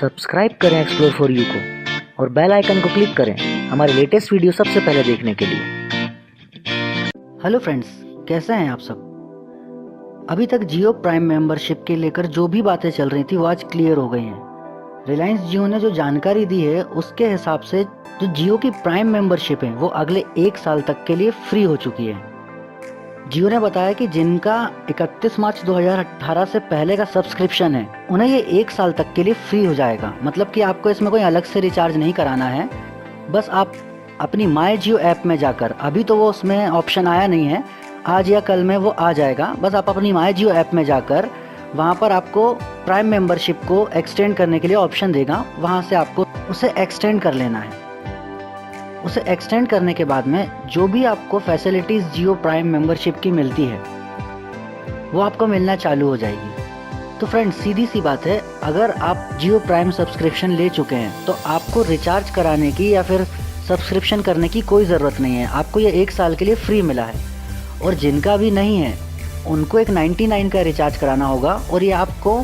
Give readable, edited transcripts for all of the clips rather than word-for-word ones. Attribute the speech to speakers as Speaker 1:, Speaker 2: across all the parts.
Speaker 1: Subscribe करें explore for you को और बेल आइकन को क्लिक करें हमारे लेटेस्ट वीडियो सबसे पहले देखने के लिए।
Speaker 2: हेलो फ्रेंड्स, कैसे हैं आप सब। अभी तक जियो प्राइम मेंबरशिप के लेकर जो भी बातें चल रही थी वो आज क्लियर हो गई हैं। रिलायंस जियो ने जो जानकारी दी है उसके हिसाब से जो जियो की प्राइम मेंबरशिप है वो अगले 1 साल तक के लिए फ्री हो चुकी है। जियो ने बताया कि जिनका 31 मार्च 2018 से पहले का सब्सक्रिप्शन है उन्हें ये 1 साल तक के लिए फ्री हो जाएगा। मतलब कि आपको इसमें कोई अलग से रिचार्ज नहीं कराना है। बस आप अपनी माई जियो ऐप में जाकर, अभी तो वो उसमें ऑप्शन आया नहीं है, आज या कल में वो आ जाएगा। बस आप अपनी माई जियो ऐप में जाकर वहाँ पर आपको प्राइम मेंबरशिप को एक्सटेंड करने के लिए ऑप्शन देगा। वहाँ से आपको उसे एक्सटेंड कर लेना है। उसे एक्सटेंड करने के बाद में जो भी आपको फैसिलिटीज़ जियो प्राइम मेंबरशिप की मिलती है वो आपको मिलना चालू हो जाएगी। तो फ्रेंड्स, सीधी सी बात है, अगर आप जियो प्राइम सब्सक्रिप्शन ले चुके हैं तो आपको रिचार्ज कराने की या फिर सब्सक्रिप्शन करने की कोई ज़रूरत नहीं है। आपको ये 1 साल के लिए फ्री मिला है। और जिनका भी नहीं है उनको एक 99 का रिचार्ज कराना होगा और ये आपको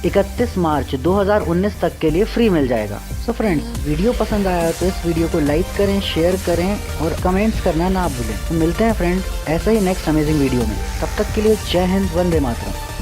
Speaker 2: 31 मार्च 2019 तक के लिए फ्री मिल जाएगा। सो फ्रेंड्स, वीडियो पसंद आया तो इस वीडियो को लाइक करें, शेयर करें और कमेंट्स करना ना भूलें। तो मिलते हैं फ्रेंड्स ऐसे ही नेक्स्ट अमेजिंग वीडियो में। तब तक के लिए जय हिंद, वंदे मातरम।